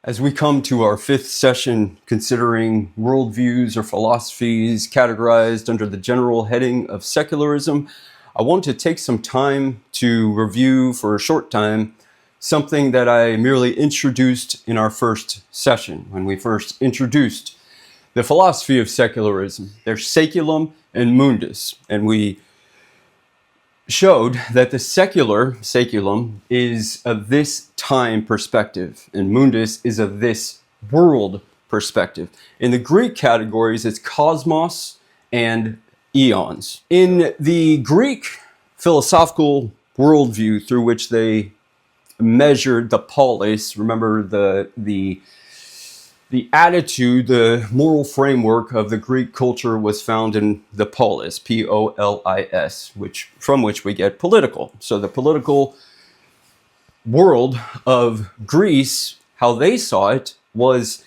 As we come to our fifth session considering worldviews or philosophies categorized under the general heading of secularism, I want to take some time to review for a short time something that I merely introduced in our first session when we first introduced the philosophy of secularism. There's saeculum and mundus, and we showed that the saeculum is a this time perspective, and mundus is a this world perspective. In the Greek categories, it's cosmos and eons. In the Greek philosophical worldview through which they measured the polis, remember the attitude, the moral framework of the Greek culture was found in the polis, P-O-L-I-S, from which we get political. So the political world of Greece, how they saw it, was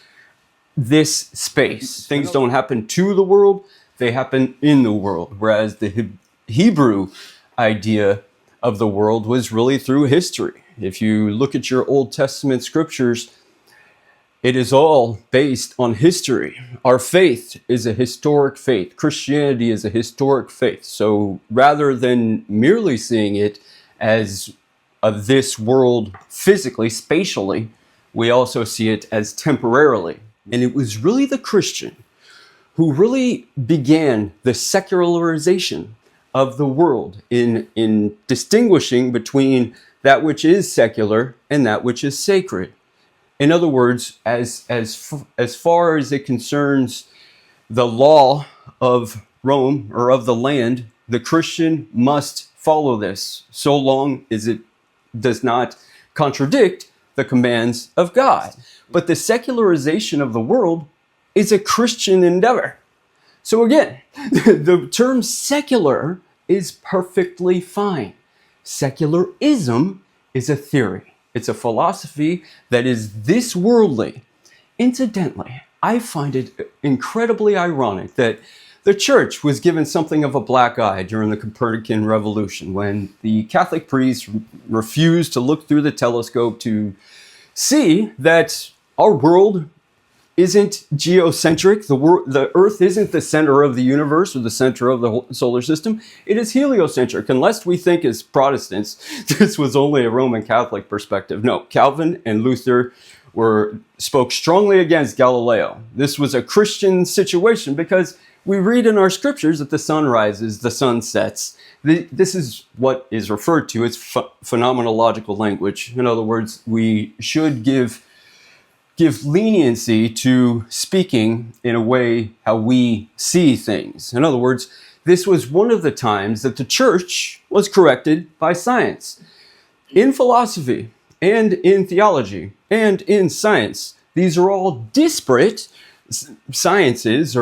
this space. Things don't happen to the world, they happen in the world. Whereas the Hebrew idea of the world was really through history. If you look at your Old Testament scriptures, it is all based on history. Our faith is a historic faith. Christianity is a historic faith. So rather than merely seeing it as of this world physically, spatially, we also see it as temporarily. And it was really the Christian who really began the secularization of the world in distinguishing between that which is secular and that which is sacred. In other words, as far as it concerns the law of Rome or of the land, the Christian must follow this so long as it does not contradict the commands of God. But the secularization of the world is a Christian endeavor. So again, the term secular is perfectly fine. Secularism is a theory. It's a philosophy that is this worldly. Incidentally, I find it incredibly ironic that the church was given something of a black eye during the Copernican revolution when the Catholic priests refused to look through the telescope to see that our world isn't geocentric. The Earth isn't the center of the universe or the center of the solar system. It is heliocentric. Unless we think as Protestants, this was only a Roman Catholic perspective. No, Calvin and Luther spoke strongly against Galileo. This was a Christian situation because we read in our scriptures that the sun rises, the sun sets. This is what is referred to as phenomenological language. In other words, we should give leniency to speaking in a way how we see things. In other words, this was one of the times that the church was corrected by science. In philosophy and in theology and in science, these are all disparate sciences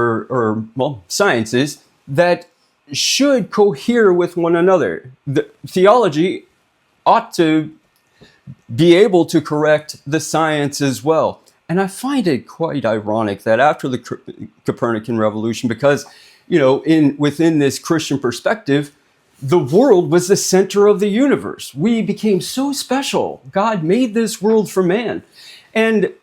sciences that should cohere with one another. The theology ought to be able to correct the science as well. And I find it quite ironic that after the Copernican revolution, because, within this Christian perspective, the world was the center of the universe. We became so special. God made this world for man. And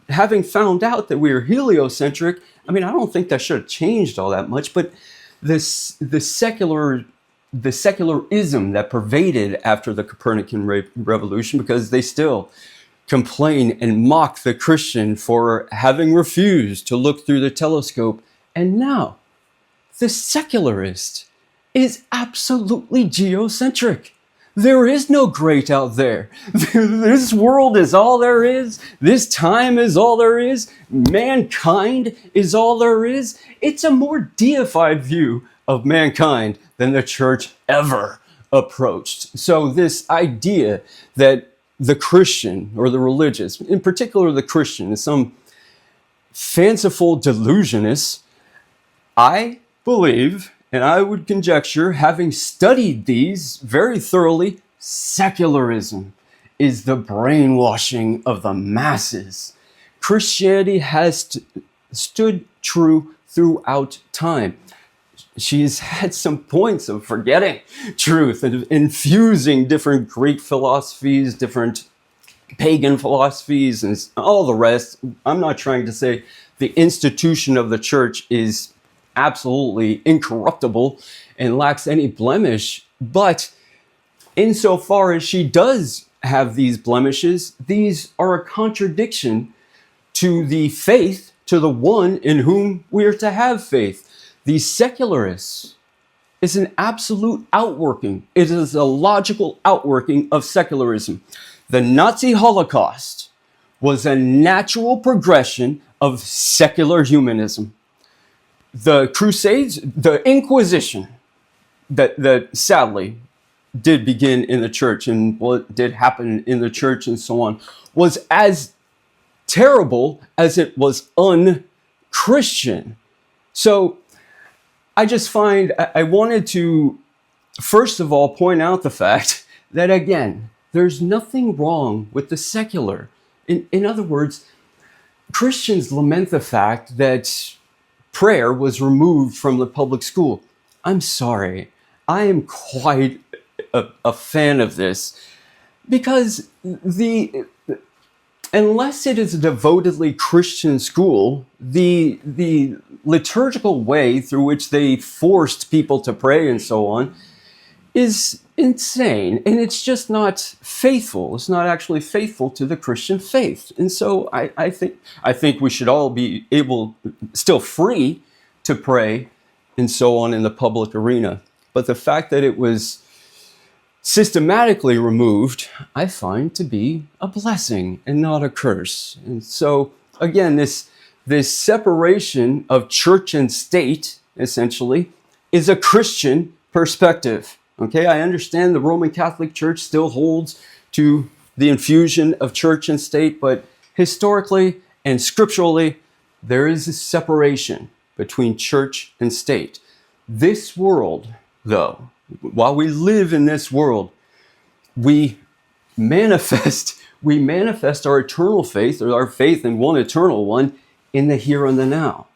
having found out that we are heliocentric, I don't think that should have changed all that much, but the secularism that pervaded after the Copernican revolution, because they still complain and mock the Christian for having refused to look through the telescope. And now, the secularist is absolutely geocentric. There is no great out there. This world is all there is. This time is all there is. Mankind is all there is. It's a more deified view of mankind than the church ever approached. So this idea that the Christian or the religious, in particular the Christian, is some fanciful delusionist, I believe, and I would conjecture, having studied these very thoroughly, secularism is the brainwashing of the masses. Christianity has stood true throughout time. She's had some points of forgetting truth and infusing different Greek philosophies, different pagan philosophies and all the rest. I'm not trying to say the institution of the church is absolutely incorruptible and lacks any blemish, but insofar as she does have these blemishes, these are a contradiction to the faith, to the one in whom we are to have faith. The secularists is an absolute outworking. It is a logical outworking of secularism. The Nazi Holocaust was a natural progression of secular humanism. The Crusades, the Inquisition, that sadly did begin in the church and what did happen in the church and so on, was as terrible as it was un-Christian. So I just find, I wanted to, first of all, point out the fact that, again, there's nothing wrong with the secular. In other words, Christians lament the fact that prayer was removed from the public school. I'm sorry. I am quite a fan of this because unless it is a devotedly Christian school, the liturgical way through which they forced people to pray and so on is insane, and it's just not faithful. It's not actually faithful to the Christian faith. And so I think we should all be able, still free to pray and so on in the public arena. But the fact that it was systematically removed, I find to be a blessing and not a curse. And so again, this separation of church and state, essentially, is a Christian perspective. Okay, I understand the Roman Catholic Church still holds to the infusion of church and state, but historically and scripturally, there is a separation between church and state. This world, though, while we live in this world, we manifest our eternal faith, or our faith in one eternal one, in the here and the now.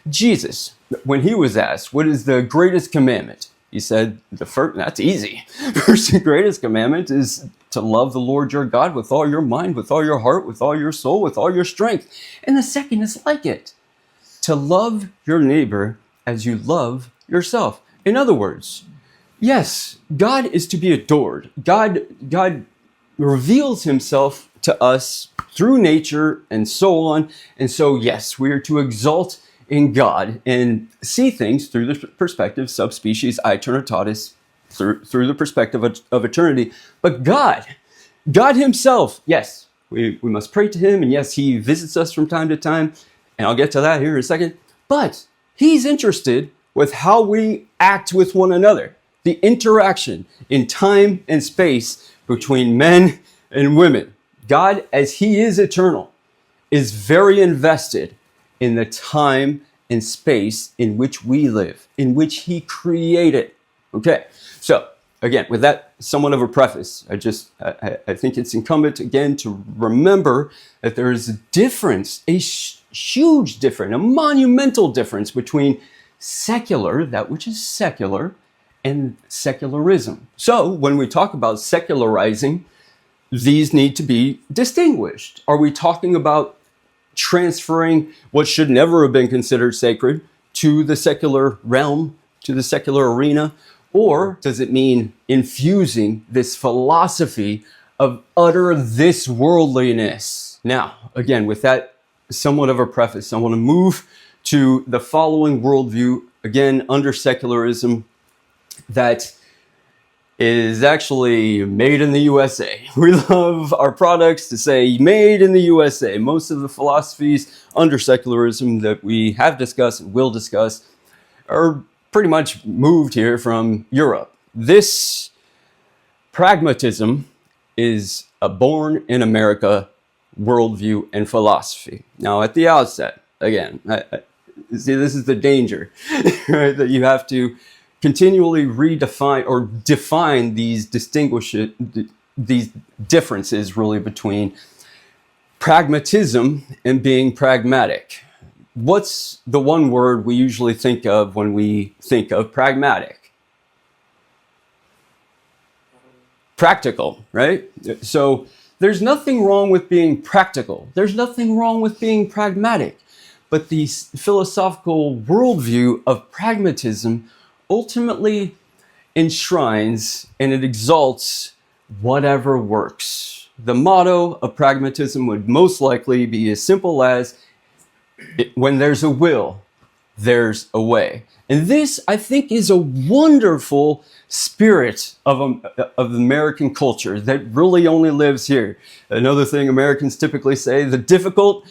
Jesus, when he was asked, what is the greatest commandment? He said, that's easy. First and greatest commandment is to love the Lord your God with all your mind, with all your heart, with all your soul, with all your strength. And the second is like it, to love your neighbor as you love yourself. In other words, yes, God is to be adored. God reveals himself to us through nature and so on. And so, yes, we are to exalt in God and see things through the perspective subspecies aeternitatis, through the perspective of eternity. But God himself, yes, we must pray to him, and yes, he visits us from time to time, and I'll get to that here in a second. But he's interested with how we act with one another, the interaction in time and space between men and women. God, as he is eternal, is very invested in the time and space in which we live, in which he created. Okay, so again, with that somewhat of a preface, I think it's incumbent again to remember that there is a difference, a huge difference, a monumental difference between secular, that which is secular, and secularism. So when we talk about secularizing, these need to be distinguished. Are we talking about transferring what should never have been considered sacred to the secular realm, to the secular arena? Or does it mean infusing this philosophy of utter this worldliness? Now, again, with that somewhat of a preface, I want to move to the following worldview, again, under secularism, that is actually made in the USA. We love our products to say made in the USA. Most of the philosophies under secularism that we have discussed and will discuss are pretty much moved here from Europe. This pragmatism is a born in America worldview and philosophy. Now, at the outset, again, see, this is the danger, right? That you have to continually redefine or define these these differences really between pragmatism and being pragmatic. What's the one word we usually think of when we think of pragmatic? Practical, right? So There's nothing wrong with being practical. There's nothing wrong with being pragmatic. But the philosophical worldview of pragmatism ultimately enshrines and it exalts whatever works. The motto of pragmatism would most likely be as simple as, when there's a will, there's a way. And this, I think, is a wonderful spirit of American culture that really only lives here. Another thing Americans typically say, the difficult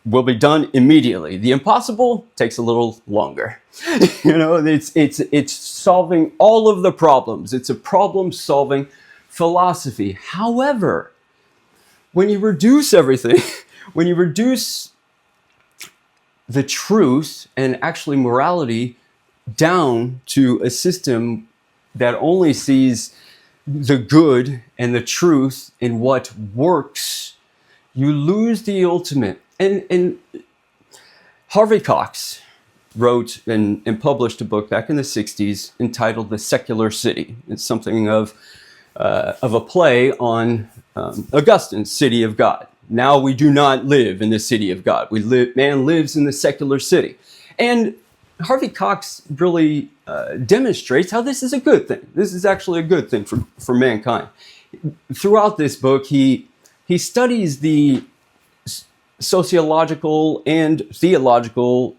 will be done immediately. The impossible takes a little longer. You know, it's solving all of the problems. It's a problem-solving philosophy. However, when you reduce everything, when you reduce the truth and actually morality down to a system that only sees the good and the truth in what works, you lose the ultimate. And Harvey Cox wrote and published a book back in the 60s entitled The Secular City. It's something of a play on Augustine's City of God. Now we do not live in the city of God. Man lives in the secular city. And Harvey Cox really demonstrates how this is a good thing. This is actually a good thing for mankind. Throughout this book, he studies the sociological and theological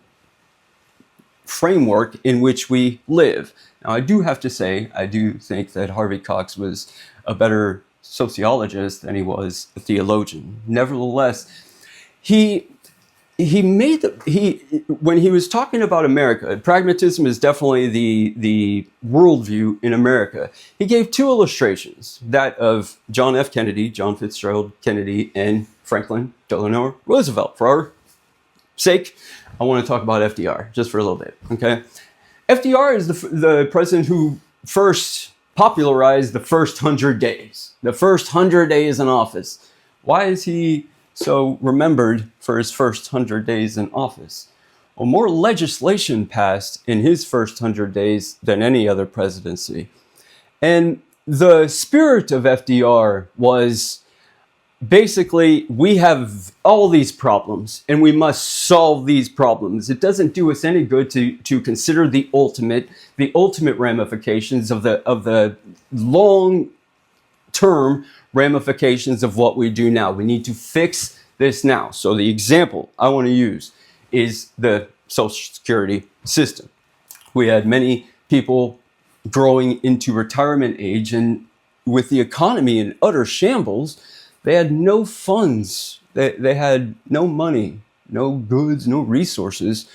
framework in which we live. Now, I do have to say, I do think that Harvey Cox was a better sociologist than he was a theologian. Nevertheless, when he was talking about America, pragmatism is definitely the worldview in America. He gave two illustrations, that of John F. Kennedy, John Fitzgerald Kennedy, and Franklin Delano Roosevelt. For our sake, I want to talk about FDR just for a little bit, okay? FDR is the president who first popularized the first 100 days. The first 100 days in office. Why is he so remembered for his first 100 days in office? Well, more legislation passed in his first 100 days than any other presidency. And the spirit of FDR was basically, we have all these problems and we must solve these problems. It doesn't do us any good to consider the ultimate ramifications of the long-term ramifications of what we do now. We need to fix this now. So the example I want to use is the Social Security system. We had many people growing into retirement age, and with the economy in utter shambles, they had no funds. They had no money, no goods, no resources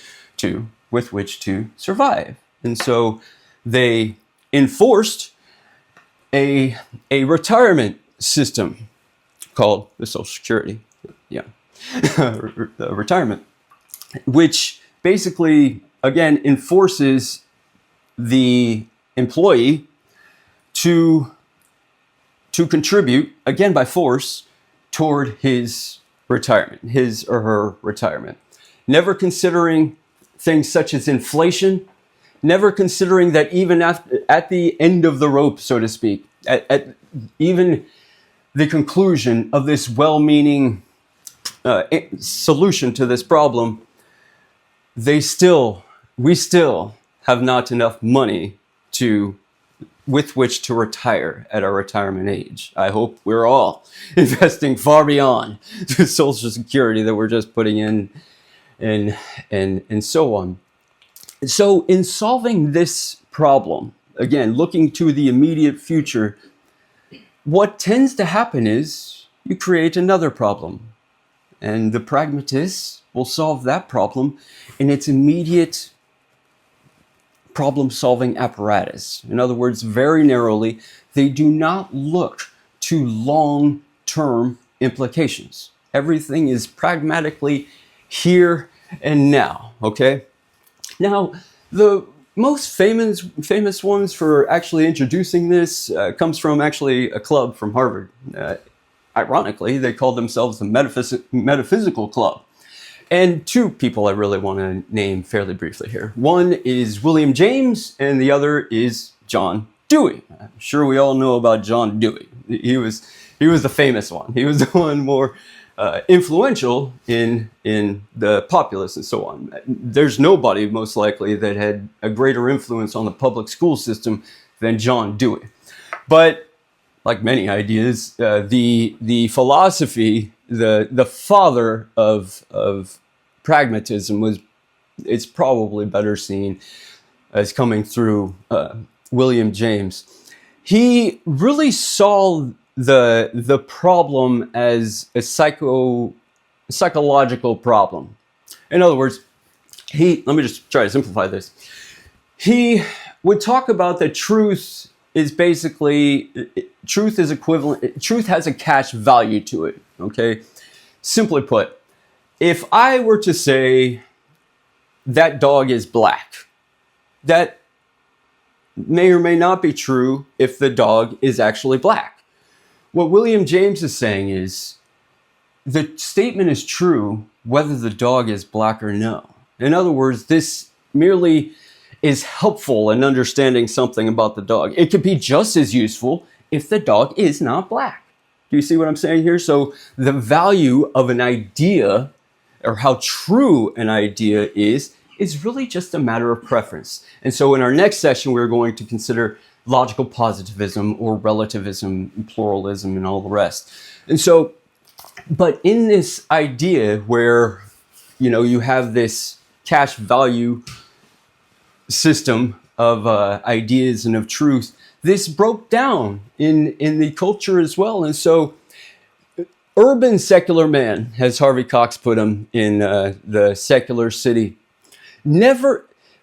with which to survive. And so they enforced a retirement system called the Social Security, retirement, which basically, again, enforces the employee to contribute, again by force, toward his retirement, his or her retirement. Never considering things such as inflation, never considering that even at the end of the rope, so to speak, at even the conclusion of this well-meaning solution to this problem, we still have not enough money with which to retire at our retirement age. I hope we're all investing far beyond the Social Security that we're just putting in and so on. So in solving this problem, again, looking to the immediate future, what tends to happen is you create another problem. And the pragmatists will solve that problem in its immediate problem-solving apparatus. In other words, very narrowly, they do not look to long-term implications. Everything is pragmatically here and now, okay? Now, the most famous ones for actually introducing this comes from actually a club from Harvard. Ironically, they called themselves the Metaphysical Club. And two people I really want to name fairly briefly here. One is William James, and the other is John Dewey. I'm sure we all know about John Dewey. He was He was the famous one. He was the one more influential in the populace and so on. There's nobody most likely that had a greater influence on the public school system than John Dewey. But like many ideas, the philosophy, the father of pragmatism it's probably better seen as coming through William James. He really saw the problem as a psychological problem. In other words, let me just try to simplify this. He would talk about that truth is equivalent, truth has a cash value to it, okay? Simply put, if I were to say that dog is black, that may or may not be true if the dog is actually black. What William James is saying is the statement is true whether the dog is black or no. In other words, this merely is helpful in understanding something about the dog. It could be just as useful if the dog is not black. Do you see what I'm saying here? So the value of an idea, or how true an idea is really just a matter of preference. And so in our next session, we're going to consider logical positivism or relativism, pluralism, and all the rest. And so, but in this idea where, you have this cash value system of ideas and of truth, this broke down in the culture as well. And so urban secular man, as Harvey Cox put him in The Secular City,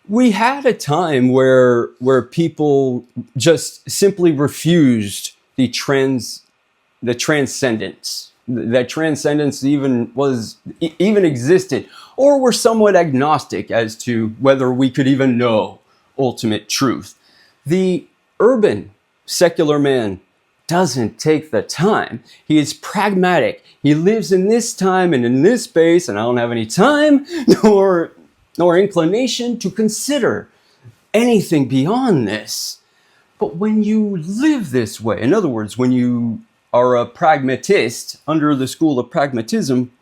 we had a time where people just simply refused the transcendence. That transcendence even existed, or were somewhat agnostic as to whether we could even know ultimate truth. The urban secular man doesn't take the time. He is pragmatic. He lives in this time and in this space, and I don't have any time nor inclination to consider anything beyond this. But when you live this way, in other words, when you are a pragmatist under the school of pragmatism,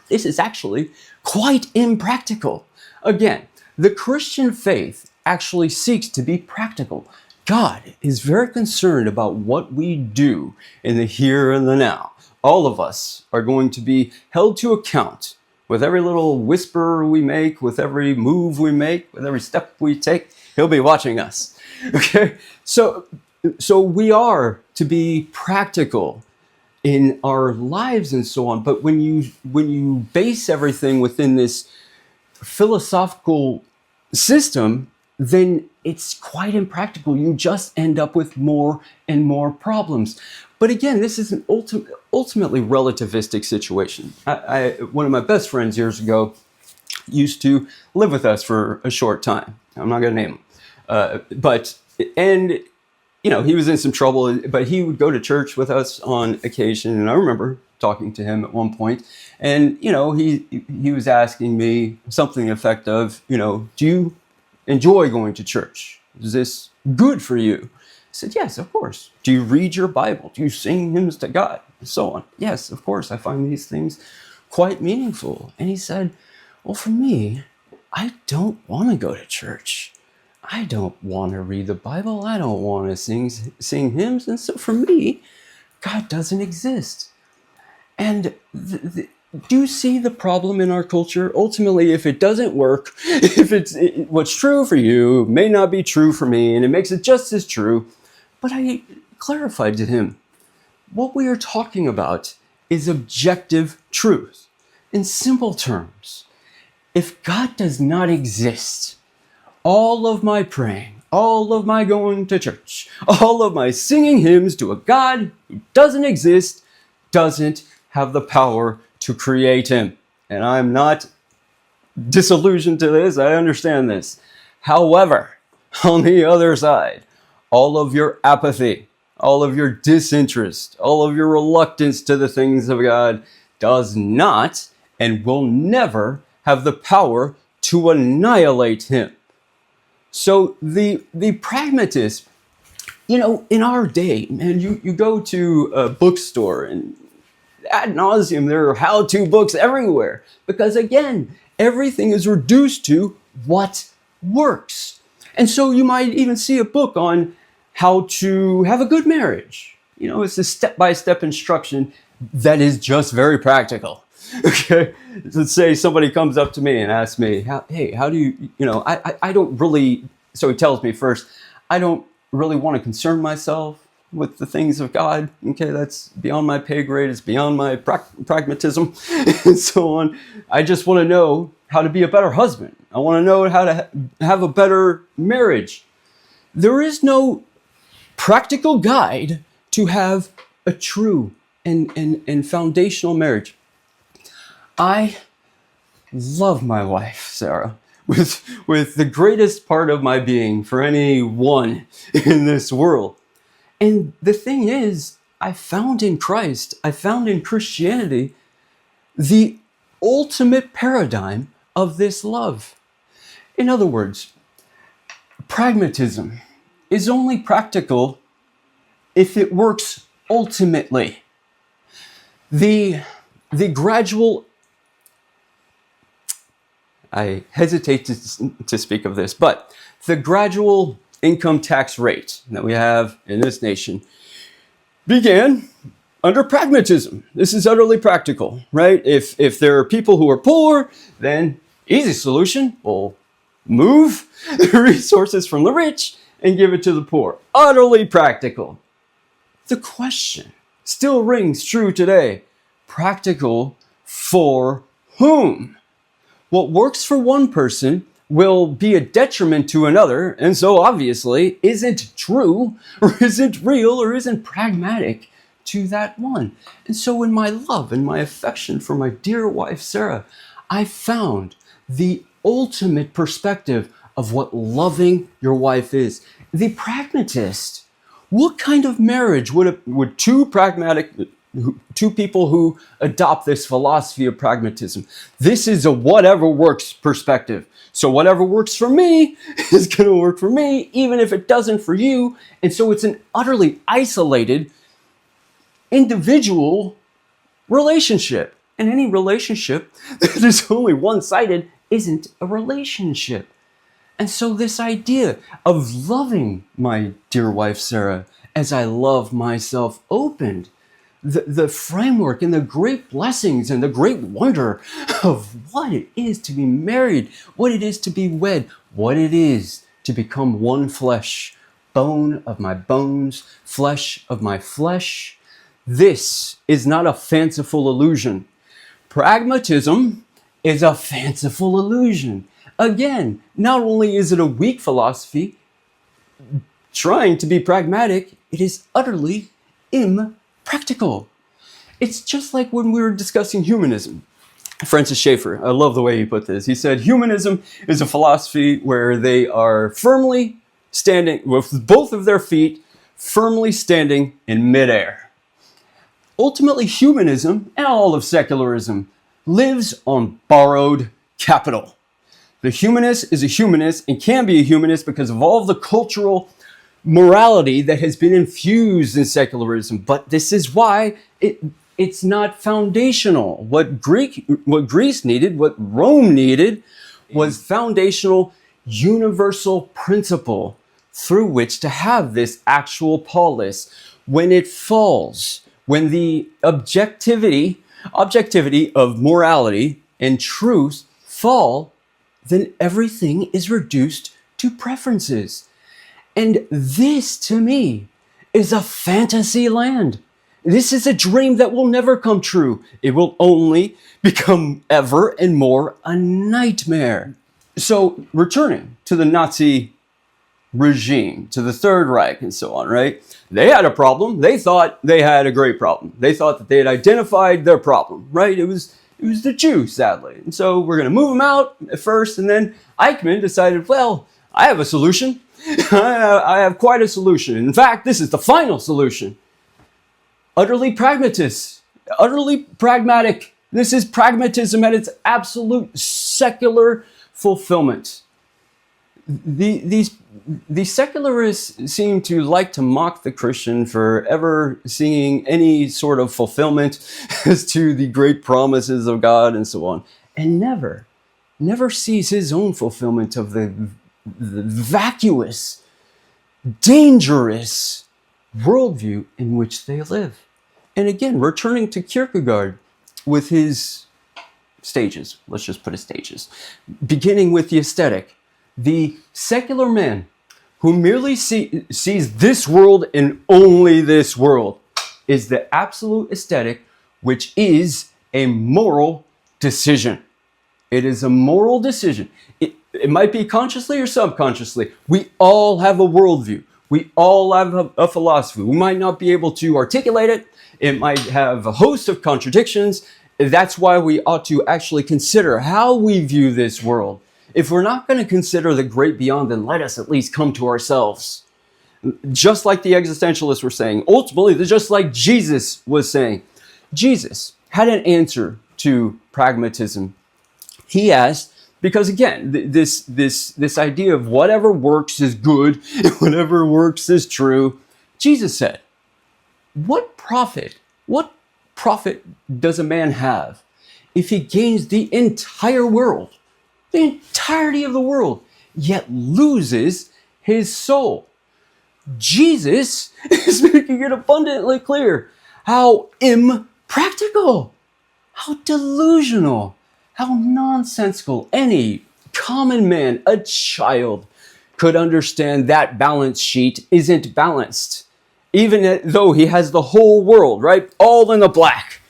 this is actually quite impractical. Again, the Christian faith actually seeks to be practical. God is very concerned about what we do in the here and the now. All of us are going to be held to account with every little whisper we make, with every move we make, with every step we take. He'll be watching us. Okay? So we are to be practical in our lives and so on. But when you base everything within this philosophical system, then it's quite impractical. You just end up with more and more problems. But again, this is an ultimately relativistic situation. One of my best friends years ago used to live with us for a short time. I'm not going to name him. He was in some trouble, but he would go to church with us on occasion. And I remember talking to him at one point, and, he was asking me something to the effect of, do you enjoy going to church? Is this good for you? I said, yes, of course. Do you read your Bible? Do you sing hymns to God? And so on. Yes, of course. I find these things quite meaningful. And he said, well, for me, I don't want to go to church. I don't want to read the Bible. I don't want to sing hymns. And so for me, God doesn't exist. And do you see the problem in our culture? Ultimately, if it doesn't work, what's true for you may not be true for me, and it makes it just as true. But I clarified to him, what we are talking about is objective truth. In simple terms, if God does not exist, all of my praying, all of my going to church, all of my singing hymns to a God who doesn't exist, doesn't have the power to create him. And I'm not disillusioned to this. I understand this. However, on the other side, all of your apathy, all of your disinterest, all of your reluctance to the things of God does not and will never have the power to annihilate him. So the pragmatist In our day, man, you go to a bookstore and ad nauseum, there are how-to books everywhere. Because again, everything is reduced to what works. And so you might even see a book on how to have a good marriage. It's a step-by-step instruction that is just very practical. Okay, let's say somebody comes up to me and asks me, "Hey, how do you? I don't really." So he tells me first, I don't really want to concern myself with the things of God. Okay, that's beyond my pay grade. It's beyond my pragmatism, and so on. I just want to know how to be a better husband. I want to know how to have a better marriage. There is no practical guide to have a true and foundational marriage. I love my wife, Sarah, with the greatest part of my being for anyone in this world. And the thing is, I found in Christ, I found in Christianity, the ultimate paradigm of this love. In other words, pragmatism is only practical if it works ultimately. The gradual, I hesitate to speak of this, but the gradual income tax rate that we have in this nation began under pragmatism. This is utterly practical, right? If there are people who are poor, then easy solution, we'll move the resources from the rich and give it to the poor. Utterly practical. The question still rings true today. Practical for whom? What works for one person will be a detriment to another, and so obviously isn't true, or isn't real, or isn't pragmatic to that one. And so in my love and my affection for my dear wife, Sarah, I found the ultimate perspective of what loving your wife is. The pragmatist. What kind of marriage would two people who adopt this philosophy of pragmatism? This is a whatever works perspective. So whatever works for me is going to work for me, even if it doesn't for you. And so it's an utterly isolated, individual relationship. And any relationship that is only one-sided isn't a relationship. And so this idea of loving my dear wife, Sarah, as I love myself opened the framework and the great blessings and the great wonder of what it is to be married, what it is to be wed, what it is to become one flesh, bone of my bones, flesh of my flesh. This is not a fanciful illusion. Pragmatism is a fanciful illusion. Again, not only is it a weak philosophy trying to be pragmatic, it is utterly impractical. It's just like when we were discussing humanism. Francis Schaeffer, I love the way he put this. He said, humanism is a philosophy where they are firmly standing, with both of their feet firmly standing in midair. Ultimately, humanism and all of secularism lives on borrowed capital. The humanist is a humanist and can be a humanist because of all the cultural morality that has been infused in secularism. But this is why it's not foundational. What Greece needed, what Rome needed, was foundational, universal principle through which to have this actual polis. When it falls, when the objectivity of morality and truth fall, then everything is reduced to preferences. And this, to me, is a fantasy land. This is a dream that will never come true. It will only become ever and more a nightmare. So, returning to the Nazi regime, to the Third Reich and so on, right? They had a problem. They thought they had a great problem. They thought that they had identified their problem, right? It was the Jews, sadly. And so we're going to move them out at first. And then Eichmann decided, well, I have a solution. I have quite a solution. In fact, this is the final solution. Utterly pragmatist, utterly pragmatic. This is pragmatism at its absolute secular fulfillment. these secularists seem to like to mock the Christian for ever seeing any sort of fulfillment as to the great promises of God and so on, and never sees his own fulfillment of the vacuous, dangerous worldview in which they live. And again, returning to Kierkegaard with his stages, let's just put it stages, beginning with the aesthetic. The secular man who merely sees this world and only this world is the absolute aesthetic, which is a moral decision. It is a moral decision. It might be consciously or subconsciously. We all have a worldview. We all have a philosophy. We might not be able to articulate it. It might have a host of contradictions. That's why we ought to actually consider how we view this world. If we're not going to consider the great beyond, then let us at least come to ourselves. Just like the existentialists were saying. Ultimately, just like Jesus was saying. Jesus had an answer to pragmatism. He asked, because again, this idea of whatever works is good, whatever works is true. Jesus said, what profit does a man have if he gains the entire world? The entirety of the world, yet loses his soul. Jesus is making it abundantly clear how impractical, how delusional, how nonsensical any common man, a child, could understand that balance sheet isn't balanced. Even though he has the whole world, right? All in the black.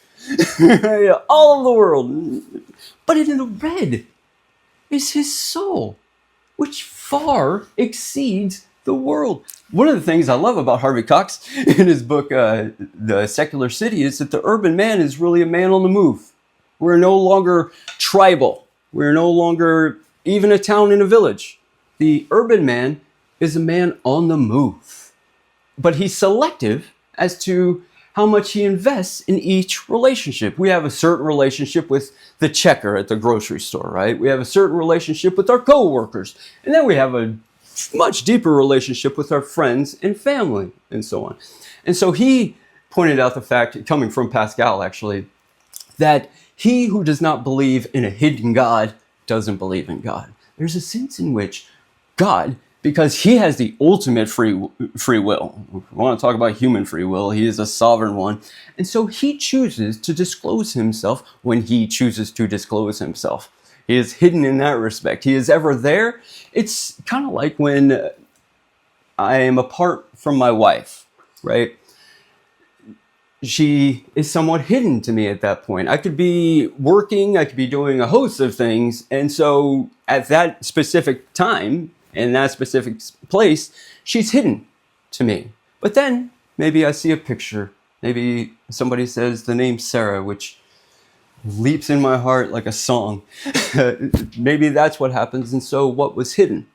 All of the world. But in the red is his soul, which far exceeds the world. One of the things I love about Harvey Cox in his book, The Secular City, is that the urban man is really a man on the move. We're no longer tribal. We're no longer even a town and a village. The urban man is a man on the move. But he's selective as to how much he invests in each relationship. We have a certain relationship with the checker at the grocery store, right? We have a certain relationship with our coworkers. And then we have a much deeper relationship with our friends and family and so on. And so he pointed out the fact, coming from Pascal actually, that he who does not believe in a hidden God doesn't believe in God. There's a sense in which God, because he has the ultimate free will. We want to talk about human free will. He is a sovereign one. And so he chooses to disclose himself when he chooses to disclose himself. He is hidden in that respect. He is ever there. It's kind of like when I am apart from my wife, right? She is somewhat hidden to me at that point. I could be working, I could be doing a host of things. And so at that specific time, in that specific place, she's hidden to me. But then maybe I see a picture. Maybe somebody says the name Sarah, which leaps in my heart like a song. Maybe that's what happens. And so what was hidden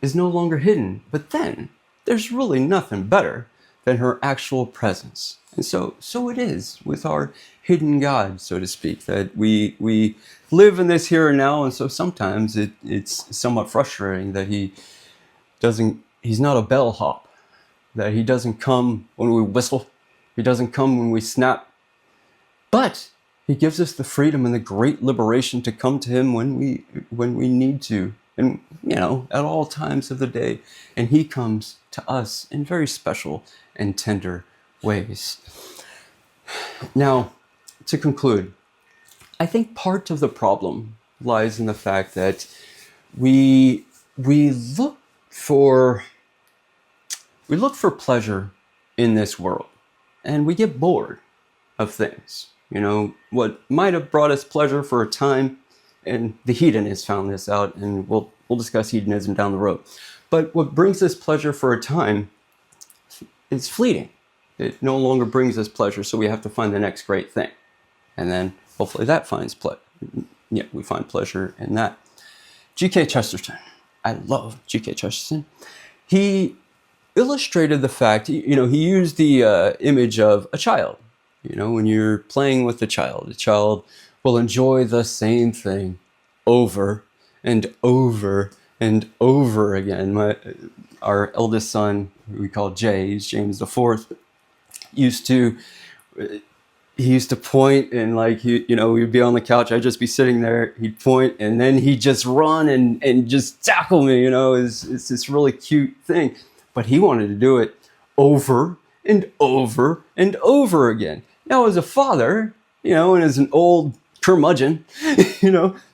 is no longer hidden. But then there's really nothing better than her actual presence. And so it is with our hidden God, so to speak, that we live in this here and now. And so sometimes it's somewhat frustrating that he's not a bellhop, that he doesn't come when we whistle. He doesn't come when we snap. But he gives us the freedom and the great liberation to come to him when we need to. And, at all times of the day. And he comes to us in very special and tender ways. Now, to conclude, I think part of the problem lies in the fact that we look for pleasure in this world, and we get bored of things. What might have brought us pleasure for a time, and the hedonists found this out, and we'll discuss hedonism down the road. But what brings us pleasure for a time is fleeting. It no longer brings us pleasure, so we have to find the next great thing. And then hopefully that finds pleasure. Yeah, we find pleasure in that. G.K. Chesterton. I love G.K. Chesterton. He illustrated the fact, he used the image of a child. When you're playing with a child will enjoy the same thing over and over and over again. Our eldest son, who we call Jay, he's James the Fourth, used to point, and like we'd be on the couch, I'd just be sitting there, he'd point, and then he'd just run and just tackle me. It's this really cute thing, but he wanted to do it over and over and over again. Now, as a father, and as an old curmudgeon,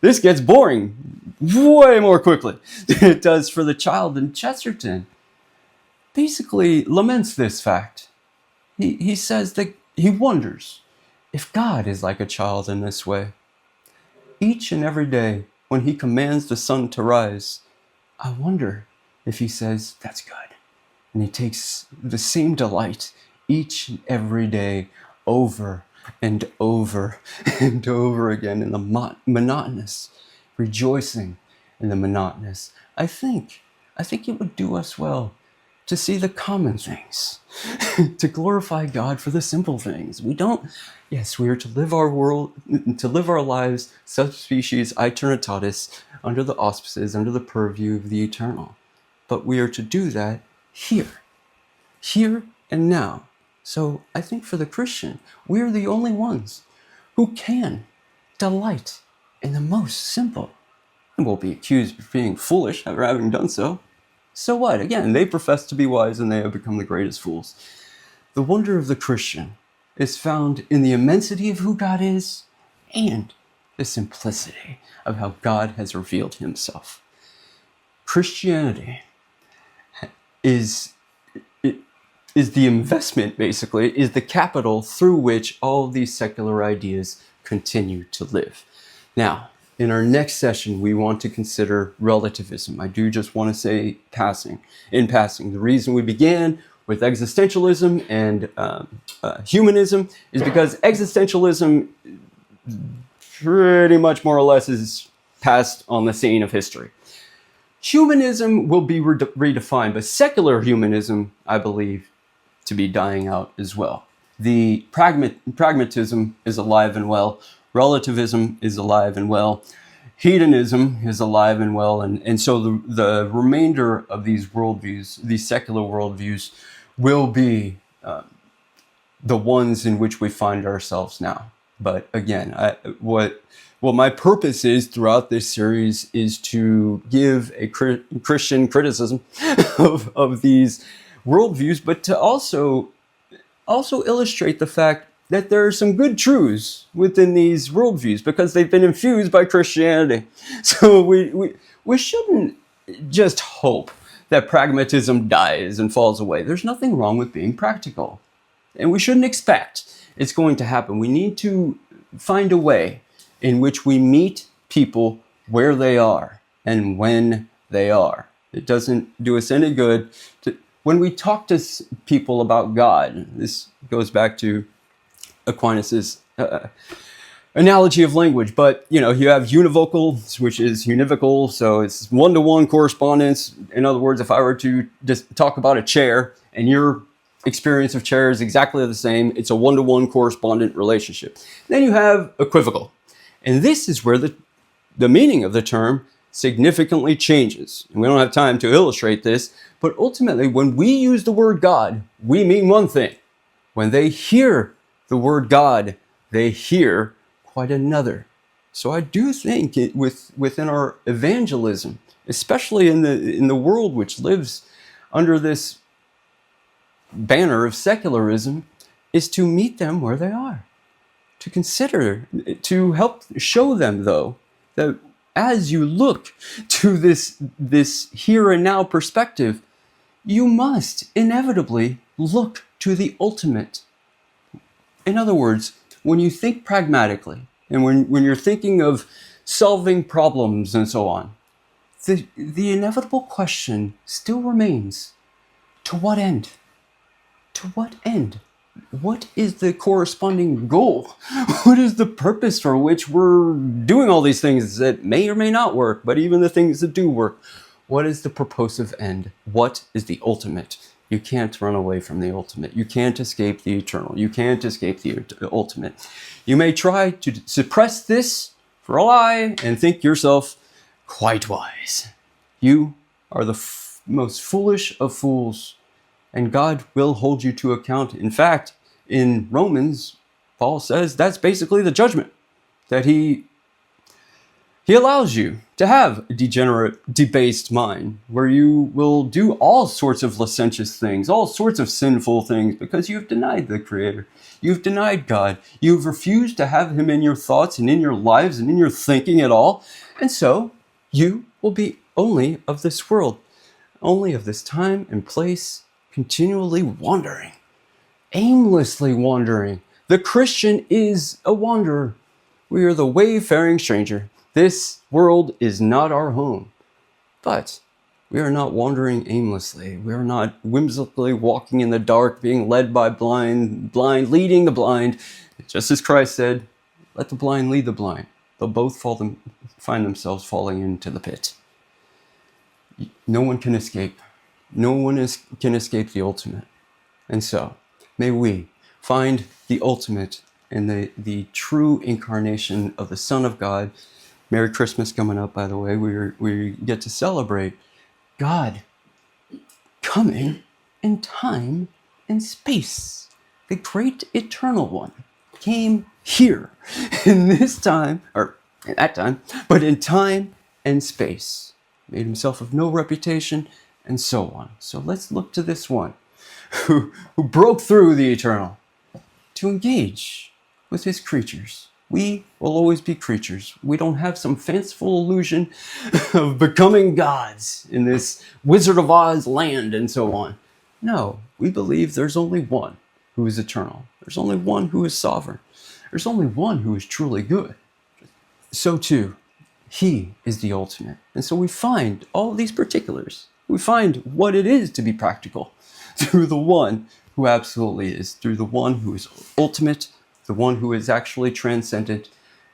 this gets boring way more quickly than it does for the child. And Chesterton basically laments this fact. He says that he wonders if God is like a child in this way. Each and every day when he commands the sun to rise, I wonder if he says, "That's good." And he takes the same delight each and every day, over and over and over again, in the monotonous, rejoicing in the monotonous. I think it would do us well to see the common things, to glorify God for the simple things. We are to live our lives sub species aeternitatis, under the auspices, under the purview of the eternal. But we are to do that here and now. So I think for the Christian, we're the only ones who can delight in the most simple, and will be accused of being foolish after having done so. So what? Again, they profess to be wise and they have become the greatest fools. The wonder of the Christian is found in the immensity of who God is and the simplicity of how God has revealed himself. Christianity is the investment, basically, is the capital through which all of these secular ideas continue to live. Now, in our next session, we want to consider relativism. I do just want to say in passing, the reason we began with existentialism and humanism is because existentialism pretty much more or less is passed on the scene of history. Humanism will be redefined, but secular humanism, I believe, to be dying out as well. The pragmatism is alive and well. Relativism is alive and well. Hedonism is alive and well. And so the remainder of these worldviews, these secular worldviews, will be the ones in which we find ourselves now. But again, what my purpose is throughout this series is to give a Christian criticism of these worldviews, but to also illustrate the fact that there are some good truths within these worldviews because they've been infused by Christianity. So we shouldn't just hope that pragmatism dies and falls away. There's nothing wrong with being practical, and we shouldn't expect it's going to happen. We need to find a way in which we meet people where they are and when they are. It doesn't do us any good when we talk to people about God. This goes back to Aquinas's analogy of language, but you have univocal, which is univocal, so it's one-to-one correspondence. In other words, if I were to just talk about a chair and your experience of chair is exactly the same, it's a one-to-one correspondent relationship. Then you have equivocal, and this is where the meaning of the term significantly changes. And we don't have time to illustrate this, but ultimately, when we use the word God, we mean one thing. When they hear the word God, they hear quite another. So I do think within our evangelism, especially in the world which lives under this banner of secularism, is to meet them where they are, to consider, to help show them, though, that as you look to this here and now perspective, you must inevitably look to the ultimate. In other words, when you think pragmatically, and when you're thinking of solving problems and so on, the inevitable question still remains, to what end? To what end? What is the corresponding goal? What is the purpose for which we're doing all these things that may or may not work, but even the things that do work? What is the purposive end? What is the ultimate? You can't run away from the ultimate. You can't escape the eternal. You can't escape the ultimate. You may try to suppress this for a lie and think yourself quite wise. You are the most foolish of fools, and God will hold you to account. In fact, in Romans, Paul says that's basically the judgment, that he allows you to have a degenerate, debased mind, where you will do all sorts of licentious things, all sorts of sinful things, because you've denied the Creator. You've denied God. You've refused to have Him in your thoughts and in your lives and in your thinking at all. And so you will be only of this world, only of this time and place, continually wandering, aimlessly wandering. The Christian is a wanderer. We are the wayfaring stranger. This world is not our home. But we are not wandering aimlessly. We are not whimsically walking in the dark, being led by blind leading the blind. Just as Christ said, let the blind lead the blind. They'll both find themselves falling into the pit. No one can escape. No one can escape the ultimate. And so, may we find the ultimate and the true incarnation of the Son of God. Merry Christmas coming up, by the way. We get to celebrate God coming in time and space. The great eternal one came here in this time, or in that time, but in time and space. Made himself of no reputation, and so on. So let's look to this one who broke through the eternal to engage with his creatures. We will always be creatures. We don't have some fanciful illusion of becoming gods in this Wizard of Oz land and so on. No, we believe there's only one who is eternal. There's only one who is sovereign. There's only one who is truly good. So too, he is the ultimate. And so we find all these particulars. We find what it is to be practical through the one who absolutely is, through the one who is ultimate, the one who is actually transcendent,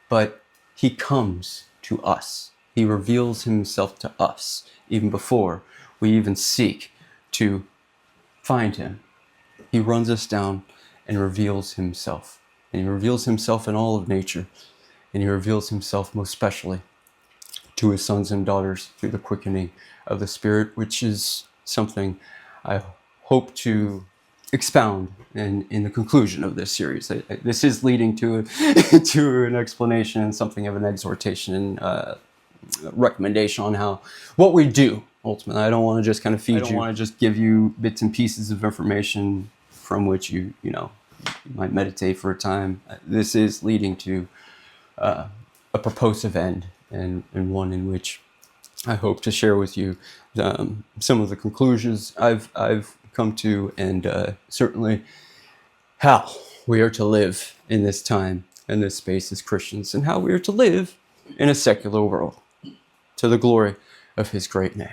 but he comes to us. He reveals himself to us even before we even seek to find him. He runs us down and reveals himself. And he reveals himself in all of nature. And he reveals himself most specially to his sons and daughters through the quickening of the Spirit, which is something I hope to expound in the conclusion of this series. This is leading to an explanation and something of an exhortation and recommendation on what we do ultimately. I don't want to just kind of feed you. I don't want to just give you bits and pieces of information from which you might meditate for a time. This is leading to a purposive end, and one in which I hope to share with you some of the conclusions I've come to, and certainly how we are to live in this time and this space as Christians, and how we are to live in a secular world to the glory of his great name.